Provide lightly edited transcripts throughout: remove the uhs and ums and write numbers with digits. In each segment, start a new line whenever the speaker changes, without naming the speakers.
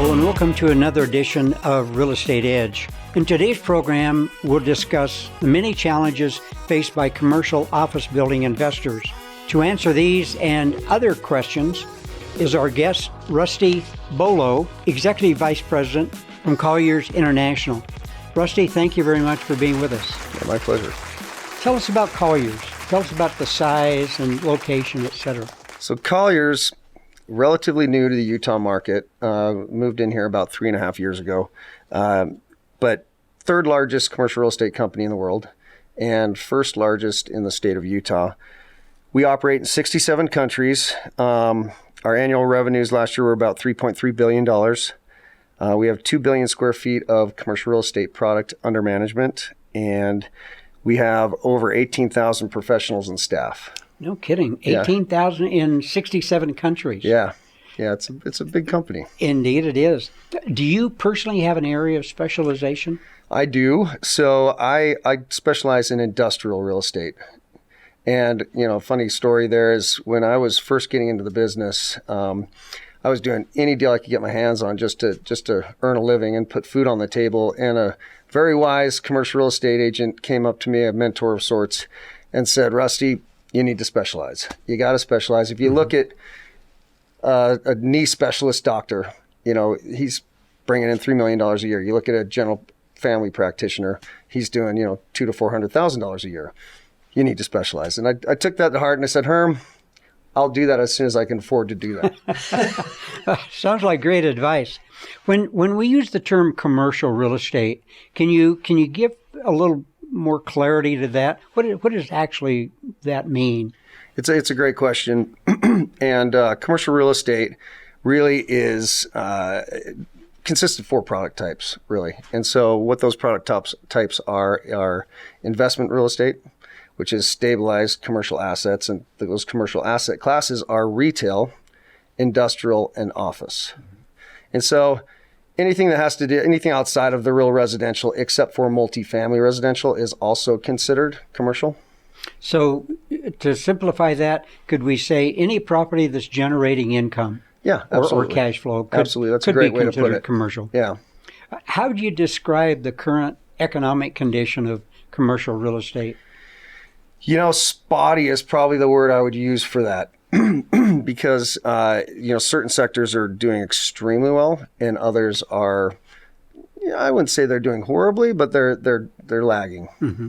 Hello and welcome to another edition of Real Estate Edge. In today's program, we'll discuss the many challenges faced by commercial office building investors. To answer these and other questions is our guest, Rusty Bollow, Executive Vice President from Colliers International. Rusty, thank you very much for being with us.
Yeah, my pleasure.
Tell us about Colliers. Tell us about the size and location, etc.
So Colliers, relatively new to the Utah market, moved in here about 3.5 years ago, but third largest commercial real estate company in the world and first largest in the state of Utah. We operate in 67 countries. Our annual revenues last year were about $3.3 billion. We have 2 billion square feet of commercial real estate product under management, and we have over 18,000 professionals and staff.
No kidding. 18,000 in 67 countries.
Yeah, it's a big company.
Indeed it is. Do you personally have an area of specialization?
I do. So I specialize in industrial real estate. And, funny story there is when I was first getting into the business, I was doing any deal I could get my hands on just to earn a living and put food on the table. And a very wise commercial real estate agent came up to me, a mentor of sorts, and said, Rusty, you need to specialize. You got to specialize. If you look at a knee specialist doctor, he's bringing in $3 million a year. You look at a general family practitioner, he's doing, $200,000 to $400,000 a year. You need to specialize. And I took that to heart and I said, Herm, I'll do that as soon as I can afford to do that.
Sounds like great advice. When we use the term commercial real estate, can you give a little more clarity to that? What does actually that mean?
It's a great question. And commercial real estate really is consists of 4 product types, really. And so what those product types are investment real estate, which is stabilized commercial assets. And those commercial asset classes are retail, industrial, and office. And so anything that has to do, anything outside of the real residential, except for multifamily residential, is also considered commercial.
So to simplify that, could we say any property that's generating income?
Yeah, absolutely.
Or cash flow
absolutely. That's a great way to put it.
Commercial.
Yeah.
How do you describe the current economic condition of commercial real estate?
Spotty is probably the word I would use for that. Because certain sectors are doing extremely well, and others are, I wouldn't say they're doing horribly, but they're lagging.
Mm-hmm.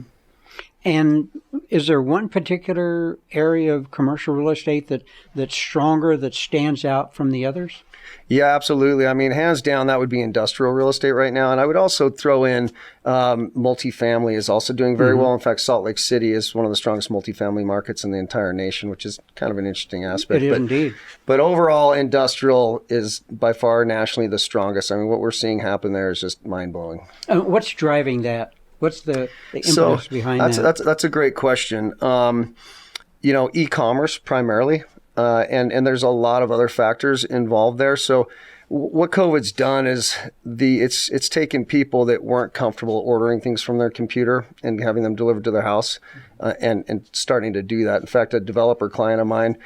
And is there one particular area of commercial real estate that's stronger, that stands out from the others?
Yeah, absolutely. I mean, hands down, that would be industrial real estate right now. And I would also throw in multifamily is also doing very well. In fact, Salt Lake City is one of the strongest multifamily markets in the entire nation, which is kind of an interesting aspect.
It is indeed.
But overall, industrial is by far nationally the strongest. I mean, what we're seeing happen there is just mind-blowing.
What's driving that? What's the impetus behind that?
That's a great question. E-commerce primarily. And there's a lot of other factors involved there. So what COVID's done is it's taken people that weren't comfortable ordering things from their computer and having them delivered to their house and starting to do that. In fact, a developer client of mine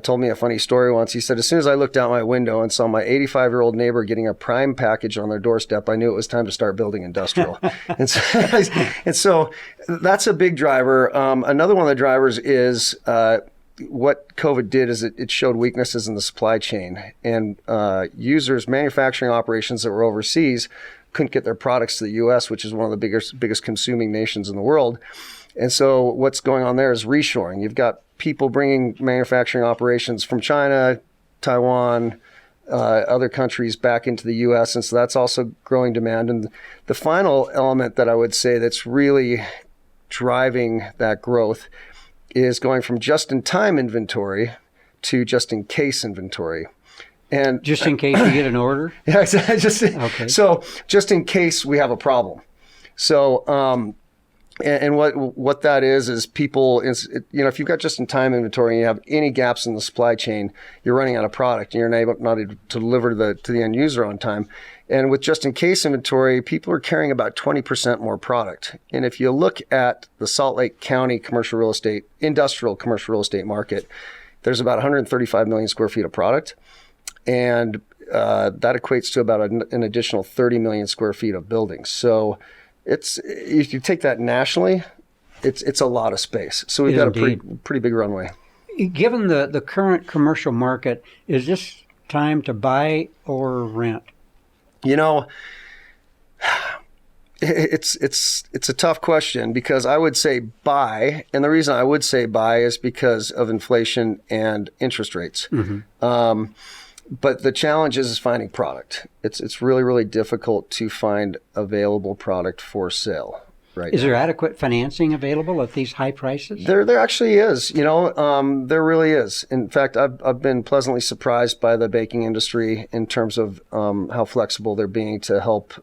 told me a funny story once. He said, as soon as I looked out my window and saw my 85-year-old neighbor getting a prime package on their doorstep, I knew it was time to start building industrial. and so that's a big driver. Another one of the drivers is what COVID did is it showed weaknesses in the supply chain, and manufacturing operations that were overseas couldn't get their products to the U.S., which is one of the biggest consuming nations in the world. And so what's going on there is reshoring. You've got people bringing manufacturing operations from China, Taiwan, other countries back into the U.S., and so that's also growing demand. And the final element that I would say that's really driving that growth is going from just-in-time inventory to just-in-case inventory. And
just in case you get an order?
Yeah, okay. So just in case we have a problem. So, and what that is people, if you've got just-in-time inventory and you have any gaps in the supply chain, you're running out of product and you're not able to deliver to the end user on time. And with just-in-case inventory, people are carrying about 20% more product. And if you look at the Salt Lake County industrial commercial real estate market, there's about 135 million square feet of product. And that equates to about an additional 30 million square feet of buildings. So if you take that nationally, it's a lot of space. So we've got a pretty big runway.
Given the current commercial market, is this time to buy or rent?
It's a tough question because I would say buy, and the reason I would say buy is because of inflation and interest rates. Mm-hmm. But the challenge is finding product. It's really, really difficult to find available product for sale right now.
Is there adequate financing available at these high prices?
There actually is. There really is. In fact, I've been pleasantly surprised by the banking industry in terms of how flexible they're being to help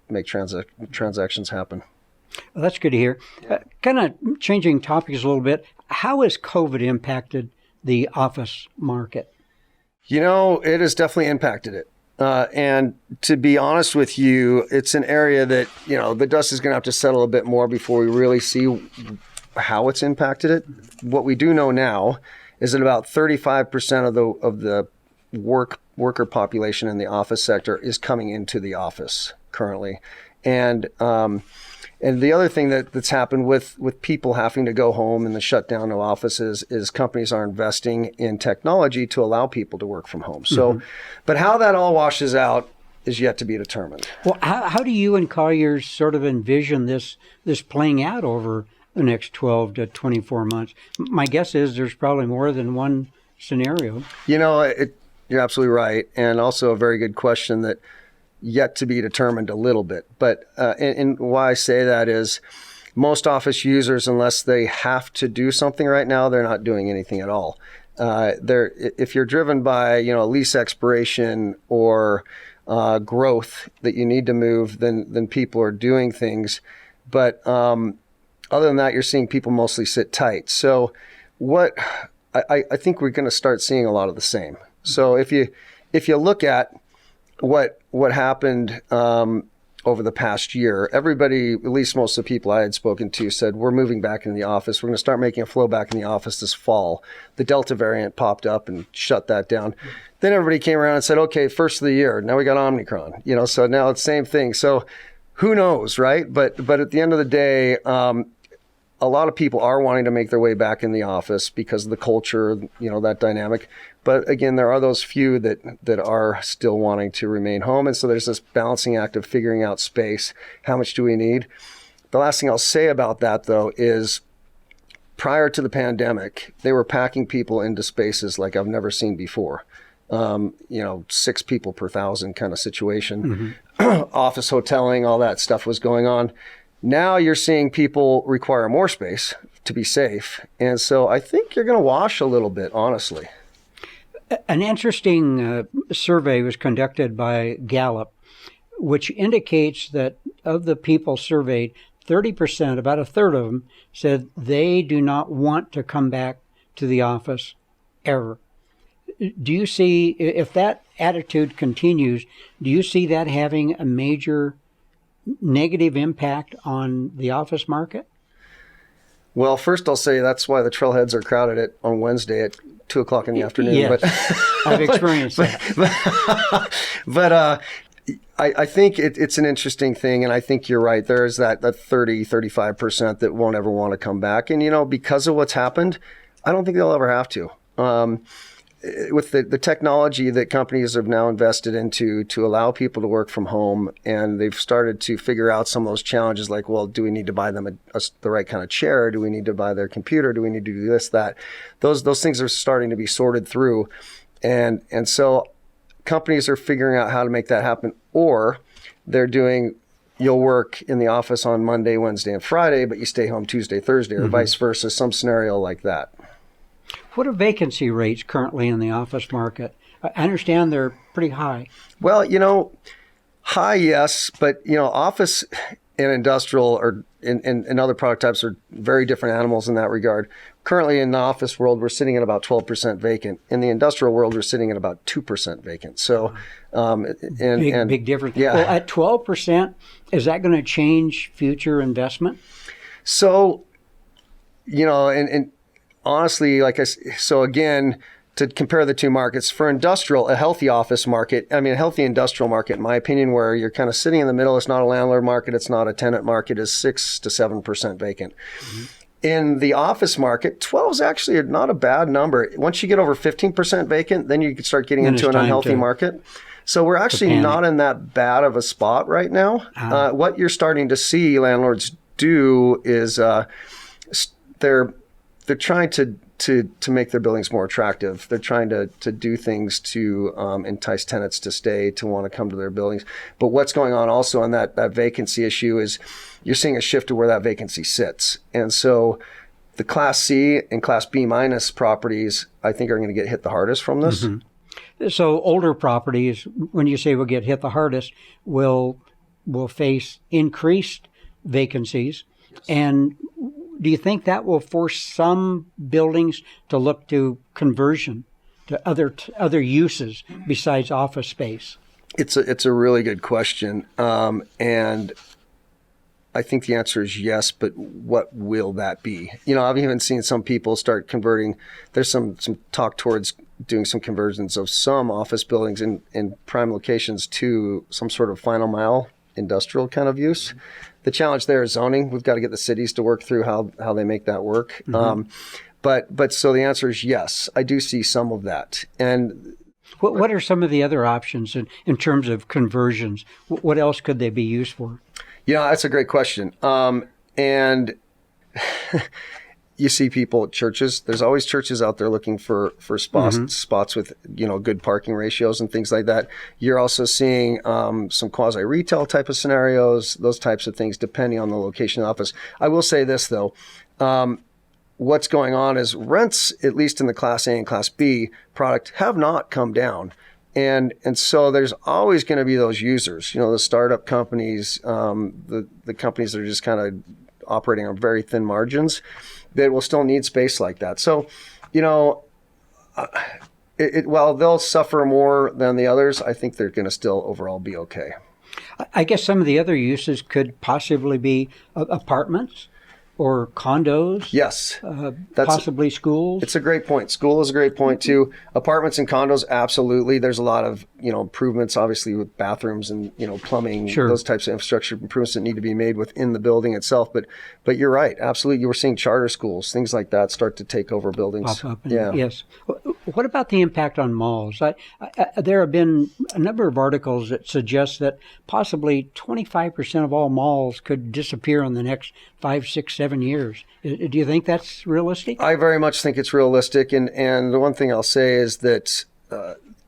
make transactions happen.
Well, that's good to hear. Kind of changing topics a little bit. How has COVID impacted the office market?
It has definitely impacted it. And to be honest with you, it's an area that, the dust is going to have to settle a bit more before we really see how it's impacted it. What we do know now is that about 35% of the worker population in the office sector is coming into the office currently. And the other thing that's happened with people having to go home and the shutdown of offices is companies are investing in technology to allow people to work from home. So, mm-hmm. But how that all washes out is yet to be determined.
Well, how do you and Colliers sort of envision this playing out over the next 12 to 24 months? My guess is there's probably more than one scenario.
You're absolutely right. And also a very good question that yet to be determined a little bit. But and why I say that is most office users, unless they have to do something right now, they're not doing anything at all. If you're driven by lease expiration or growth that you need to move, then people are doing things. But other than that, you're seeing people mostly sit tight. So I think we're going to start seeing a lot of the same. So if you look at what happened over the past year, everybody, at least most of the people I had spoken to, said, we're moving back into the office. We're going to start making a flow back in the office this fall. The Delta variant popped up and shut that down. Then everybody came around and said, okay, first of the year. Now we got Omicron, so now it's the same thing. So who knows, right? But at the end of the day, a lot of people are wanting to make their way back in the office because of the culture, that dynamic. But again, there are those few that are still wanting to remain home. And so there's this balancing act of figuring out space. How much do we need? The last thing I'll say about that, though, is prior to the pandemic, they were packing people into spaces like I've never seen before. 6 people per 1,000 kind of situation. Mm-hmm. Office hoteling, all that stuff was going on. Now you're seeing people require more space to be safe. And so I think you're going to wash a little bit, honestly.
An interesting survey was conducted by Gallup, which indicates that of the people surveyed, 30%, about a third of them, said they do not want to come back to the office ever. Do you see, if that attitude continues, do you see that having a major negative impact on the office market?
Well, first I'll say that's why the trailheads are crowded on Wednesday at 2:00 in the afternoon.
Yes, but I've experienced that.
But I think it's an interesting thing, and I think you're right. There is that 35% that won't ever want to come back. And, because of what's happened, I don't think they'll ever have to. With the technology that companies have now invested into to allow people to work from home, and they've started to figure out some of those challenges like, well, do we need to buy them the right kind of chair? Do we need to buy their computer? Do we need to do this, that? Those things are starting to be sorted through. And so companies are figuring out how to make that happen, or they're doing, you'll work in the office on Monday, Wednesday, and Friday, but you stay home Tuesday, Thursday, or mm-hmm. vice versa, some scenario like that.
What are vacancy rates currently in the office market? I understand they're pretty high.
Well, high, yes, but, office and industrial or and other product types are very different animals in that regard. Currently in the office world, we're sitting at about 12% vacant. In the industrial world, we're sitting at about 2% vacant. So,
big difference.
Yeah.
Well, at 12%, is that going to change future investment?
So, and honestly, so again, to compare the two markets, for industrial, a healthy office market, a healthy industrial market, in my opinion, where you're kind of sitting in the middle, it's not a landlord market, it's not a tenant market, is 6 to 7% vacant. Mm-hmm. In the office market, 12 is actually not a bad number. Once you get over 15% vacant, then you can start getting into an unhealthy market. So we're actually not in that bad of a spot right now. What you're starting to see landlords do is they're trying to make their buildings more attractive. They're trying to do things to entice tenants to stay, to want to come to their buildings. But what's going on also on that vacancy issue is you're seeing a shift to where that vacancy sits. And so the Class C and Class B minus properties, I think, are going to get hit the hardest from this.
Mm-hmm. So older properties, when you say will get hit the hardest, will face increased vacancies. Yes. And do you think that will force some buildings to look to conversion to other uses besides office space?
It's a really good question, and I think the answer is yes. But what will that be? I've even seen some people start converting. There's some talk towards doing some conversions of some office buildings in prime locations to some sort of final mile industrial kind of use. The challenge there is zoning. We've got to get the cities to work through how they make that work. Mm-hmm. But so the answer is yes. I do see some of that. And
what are some of the other options in terms of conversions? What else could they be used for?
Yeah, that's a great question. And you see people at churches. There's always churches out there looking for spots with good parking ratios and things like that. You're also seeing some quasi retail type of scenarios, those types of things, depending on the location of the office. I will say this though, what's going on is rents, at least in the Class A and Class B product, have not come down. And so there's always going to be those users, the startup companies, the companies that are just kind of operating on very thin margins, that will still need space like that. So, while they'll suffer more than the others, I think they're going to still overall be okay.
I guess some of the other uses could possibly be apartments or condos.
Yes.
Possibly schools.
It's a great point. School is a great point too. Apartments and condos, absolutely. There's a lot of, improvements, obviously, with bathrooms and, plumbing, sure, those types of infrastructure improvements that need to be made within the building itself. But you're right. Absolutely. You were seeing charter schools, things like that start to take over buildings.
Pop up. Yes. What about the impact on malls? There have been a number of articles that suggest that possibly 25% of all malls could disappear in the next 5, 6, 7 years. Do you think that's realistic?
I very much think it's realistic. And the one thing I'll say is that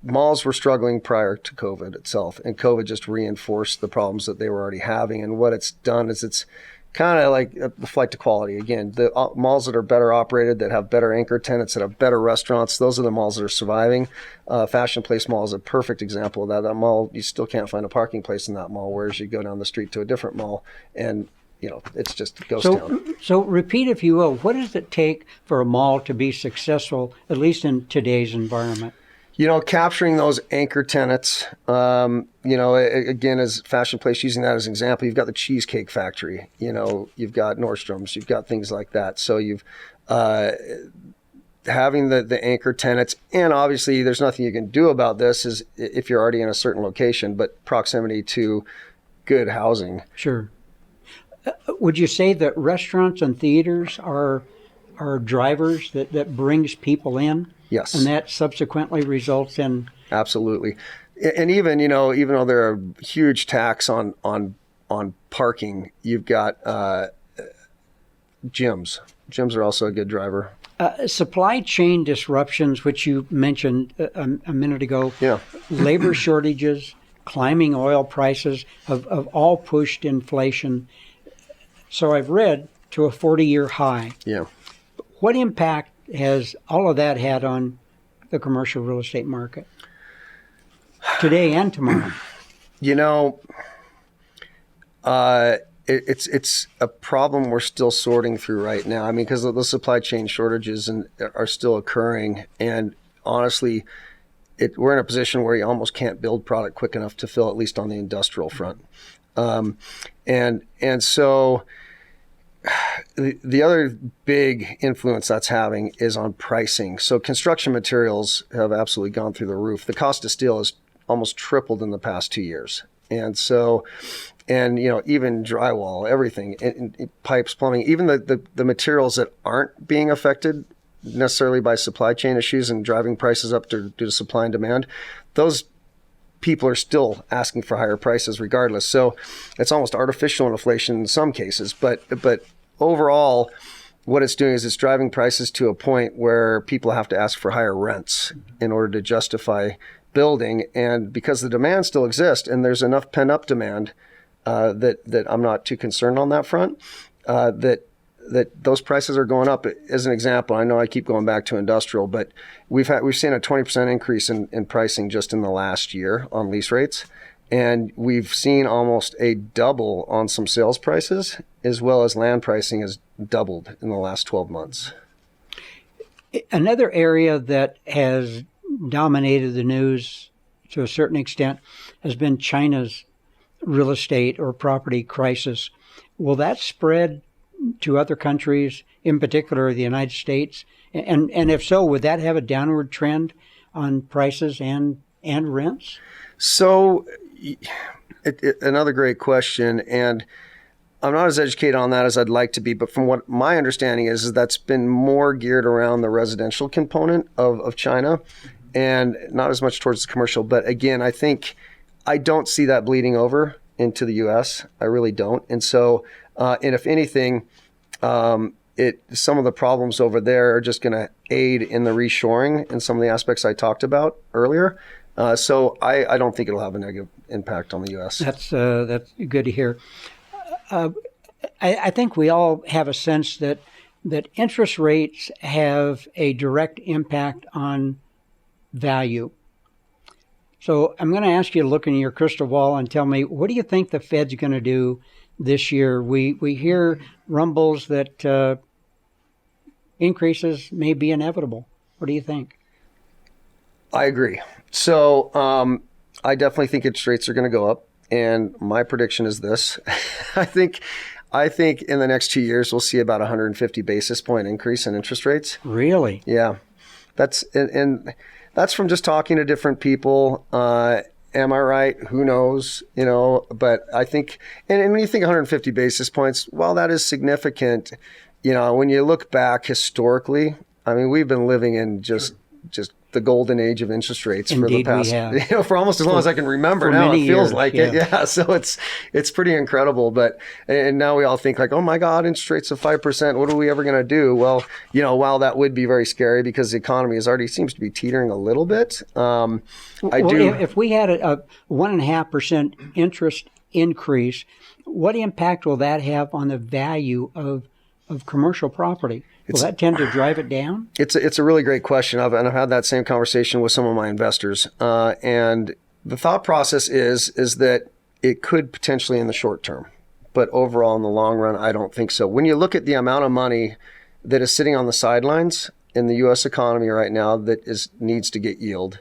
malls were struggling prior to COVID itself. And COVID just reinforced the problems that they were already having. And what it's done is it's kind of like the flight to quality. Again, the malls that are better operated, that have better anchor tenants, that have better restaurants, those are the malls that are surviving. Fashion Place Mall is a perfect example of that. That mall, you still can't find a parking place in that mall, whereas you go down the street to a different mall and it's just a ghost town.
So repeat, if you will, what does it take for a mall to be successful, at least in today's environment?
Capturing those anchor tenants, again, as Fashion Place, using that as an example, you've got the Cheesecake Factory, you've got Nordstrom's, you've got things like that. So you've having the anchor tenants, and obviously there's nothing you can do about this is if you're already in a certain location, but proximity to good housing.
Sure. Would you say that restaurants and theaters are drivers that brings people in?
Yes.
And that subsequently results in...
Absolutely. And even though there are huge tax on parking, you've got gyms. Gyms are also a good driver.
Supply chain disruptions, which you mentioned a minute ago,
yeah.
Labor shortages, climbing oil prices have all pushed inflation. So I've read to a 40-year high.
Yeah.
What impact has all of that had on the commercial real estate market today and tomorrow?
It's a problem we're still sorting through right now. Because the supply chain shortages are still occurring, and honestly, we're in a position where you almost can't build product quick enough to fill, at least on the industrial front. And so the other big influence that's having is on pricing. So construction materials have absolutely gone through the roof. The cost of steel has almost tripled in the past 2 years. And so, and even drywall, everything, and pipes, plumbing, even the materials that aren't being affected necessarily by supply chain issues and driving prices up due to supply and demand, those people are still asking for higher prices regardless. So it's almost artificial inflation in some cases, but overall, what it's doing is it's driving prices to a point where people have to ask for higher rents in order to justify building. And because the demand still exists and there's enough pent-up demand that I'm not too concerned on that front, that those prices are going up. As an example, I know I keep going back to industrial, but we've seen a 20% increase in pricing just in the last year on lease rates. And we've seen almost a double on some sales prices, as well as land pricing has doubled in the last 12 months.
Another area that has dominated the news to a certain extent has been China's real estate or property crisis. Will that spread to other countries, in particular the United States? And if so, would that have a downward trend on prices and rents?
So another great question. And I'm not as educated on that as I'd like to be, but from what my understanding is that's been more geared around the residential component of China and not as much towards the commercial. But again, I don't see that bleeding over into the U.S. I really don't. And so, and if anything, some of the problems over there are just going to aid in the reshoring in some of the aspects I talked about earlier. So I don't think it'll have a negative impact on the U.S.
That's good to hear. I think we all have a sense that interest rates have a direct impact on value. So I'm going to ask you to look in your crystal ball and tell me, what do you think the Fed's going to do this year? We hear rumbles that increases may be inevitable. What do you think?
I agree. So I definitely think interest rates are going to go up. And my prediction is this. I think in the next 2 years, we'll see about 150 basis point increase in interest rates.
Really?
Yeah. And that's from just talking to different people. Am I right? Who knows? But I think, and when you think 150 basis points, well, that is significant. When you look back historically, I mean, we've been living in just the golden age of interest rates.
Indeed,
for the past, for almost as long as I can remember now. It feels
years,
like it. Yeah. So it's pretty incredible. And now we all think like, oh my God, interest rates of 5%. What are we ever going to do? Well, while that would be very scary because the economy already seems to be teetering a little bit.
If we had a 1.5% interest increase, what impact will that have on the value of commercial property? Will that tend to drive it down?
It's a really great question. I've had that same conversation with some of my investors. And the thought process is that it could potentially in the short term. But overall, in the long run, I don't think so. When you look at the amount of money that is sitting on the sidelines in the U.S. economy right now that needs to get yield,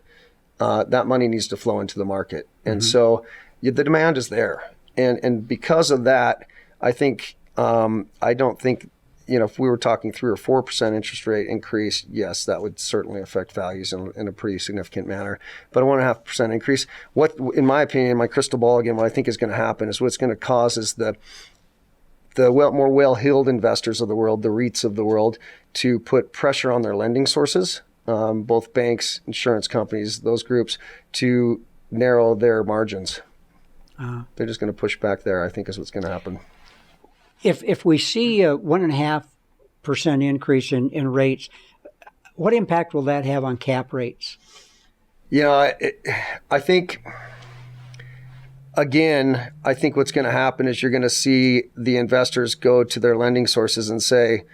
that money needs to flow into the market. And so the demand is there. And because of that, I think I don't think if we were talking 3 or 4% interest rate increase, yes, that would certainly affect values in a pretty significant manner. But a 1.5% increase, what, in my opinion, my crystal ball again, what I think is going to happen is what's going to cause is the more well-heeled investors of the world, the REITs of the world, to put pressure on their lending sources, both banks, insurance companies, those groups, to narrow their margins. They're just going to push back there, I think, is what's going to happen.
If we see a 1.5% increase in rates, what impact will that have on cap rates?
I think, again, what's going to happen is you're going to see the investors go to their lending sources and say,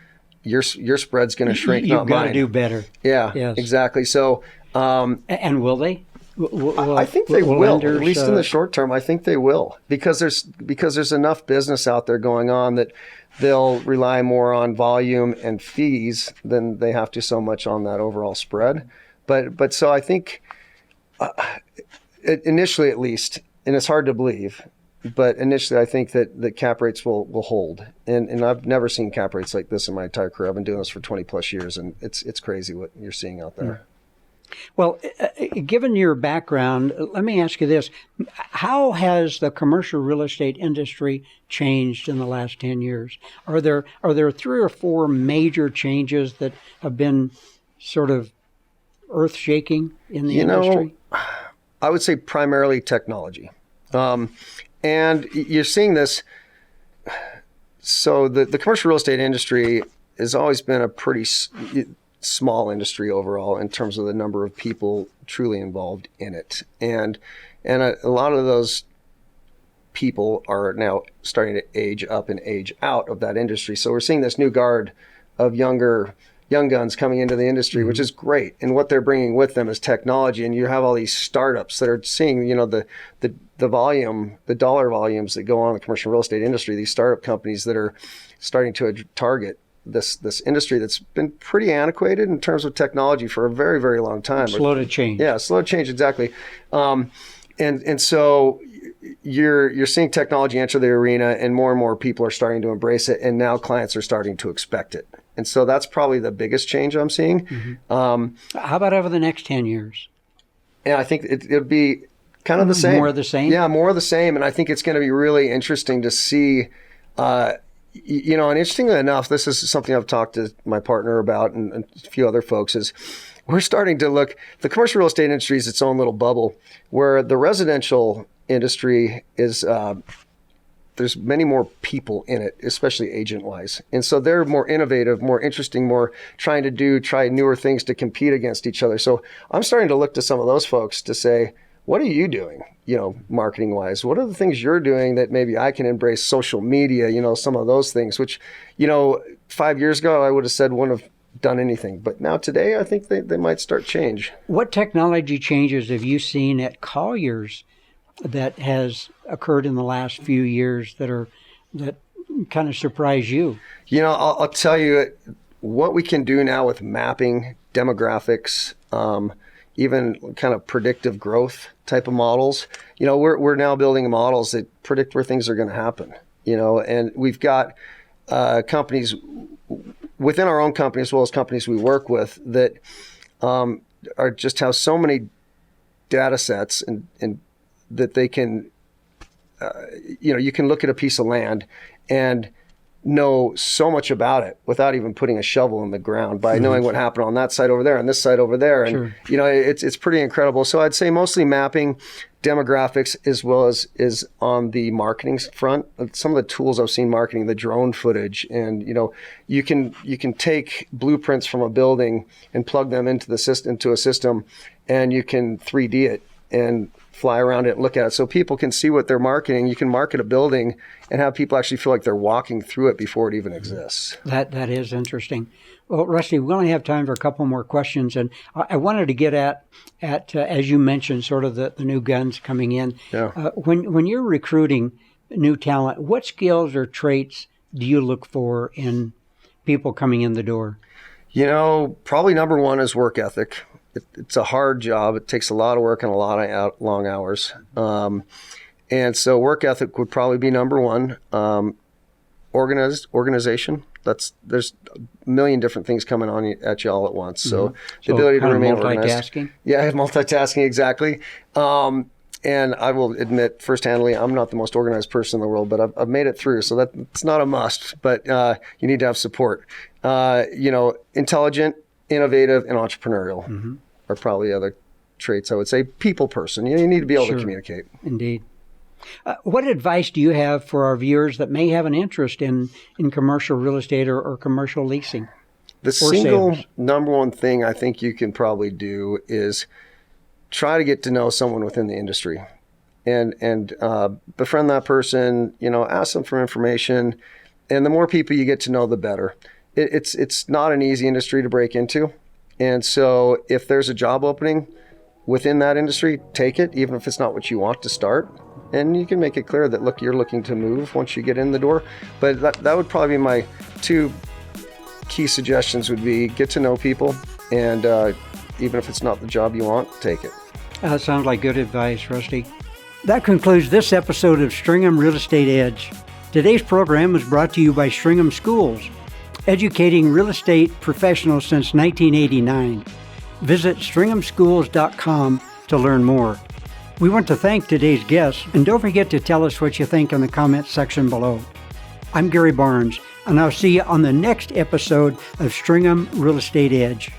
your spread's going to shrink, not mine.
You've got to do better.
Yeah,
yes.
Exactly. So,
and will they?
I think they will, lenders, at least in the short term. I think they will because there's enough business out there going on that they'll rely more on volume and fees than they have to so much on that overall spread. But so I think initially, at least, and it's hard to believe, But initially, I think that the cap rates will hold. And I've never seen cap rates like this in my entire career. I've been doing this for 20 plus years, and it's crazy what you're seeing out there.
Well, given your background, let me ask you this. How has the commercial real estate industry changed in the last 10 years? Are there 3 or 4 major changes that have been sort of earth-shaking in the industry?
I would say primarily technology. And you're seeing this. So the commercial real estate industry has always been a pretty small industry overall in terms of the number of people truly involved in it. And a lot of those people are now starting to age up and age out of that industry. So we're seeing this new guard of young guns coming into the industry, which is great. And what they're bringing with them is technology. And you have all these startups that are seeing, the volume, the dollar volumes that go on in the commercial real estate industry, these startup companies that are starting to target this industry that's been pretty antiquated in terms of technology for a very, very long time.
Slow to change.
Yeah, slow to change, exactly. And so you're seeing technology enter the arena, and more people are starting to embrace it, and now clients are starting to expect it. And so that's probably the biggest change I'm seeing.
Mm-hmm. How about over the next 10 years?
And I think it'll be kind of the same.
More of the same?
Yeah, more of the same. And I think it's going to be really interesting to see, and interestingly enough, this is something I've talked to my partner about and a few other folks, is we're starting to look, the commercial real estate industry is its own little bubble, where the residential industry is, there's many more people in it, especially agent-wise. And so they're more innovative, more interesting, more trying to try newer things to compete against each other. So I'm starting to look to some of those folks to say, what are you doing, marketing-wise? What are the things you're doing that maybe I can embrace? Social media, some of those things, which, 5 years ago I would have said wouldn't have done anything. But now today, I think they might start change.
What technology changes have you seen at Colliers that has occurred in the last few years that kind of surprise you?
I'll tell you what we can do now with mapping, demographics, even kind of predictive growth type of models. We're now building models that predict where things are going to happen. And we've got companies within our own company as well as companies we work with that are just have so many data sets and that they can, you can look at a piece of land and know so much about it without even putting a shovel in the ground by knowing what happened on that side over there and this side over there. And, it's pretty incredible. So I'd say mostly mapping, demographics, as well as is on the marketing front. Some of the tools I've seen marketing, the drone footage, and, you can take blueprints from a building and plug them into a system, and you can 3D it and fly around it and look at it so people can see what they're marketing. You can market a building and have people actually feel like they're walking through it before it even exists.
That is interesting. Well, Rusty, we only have time for a couple more questions, and I wanted to get at as you mentioned, sort of the new guns coming in.
Yeah.
When you're recruiting new talent, what skills or traits do you look for in people coming in the door?
Probably number one is work ethic. It's a hard job. It takes a lot of work and a lot of long hours. And so work ethic would probably be number one. Organization. There's a million different things coming on at you all at once. So the ability to remain organized.
Multitasking?
Yeah, multitasking, exactly. And I will admit first-handedly, I'm not the most organized person in the world, but I've made it through. So it's not a must, but you need to have support. Intelligent, innovative, and entrepreneurial are probably other traits I would say. People person. You need to be able to communicate.
Indeed. What advice do you have for our viewers that may have an interest in commercial real estate or commercial leasing?
The single number one thing I think you can probably do is try to get to know someone within the industry and befriend that person, ask them for information. And the more people you get to know, the better. It's not an easy industry to break into. And so if there's a job opening within that industry, take it, even if it's not what you want to start. And you can make it clear that, look, you're looking to move once you get in the door. But that would probably be my two key suggestions would be get to know people. And even if it's not the job you want, take it.
Sounds like good advice, Rusty. That concludes this episode of Stringham Real Estate Edge. Today's program was brought to you by Stringham Schools, educating real estate professionals since 1989. Visit stringhamschools.com to learn more. We want to thank today's guests, and don't forget to tell us what you think in the comments section below. I'm Gary Barnes, and I'll see you on the next episode of Stringham Real Estate Edge.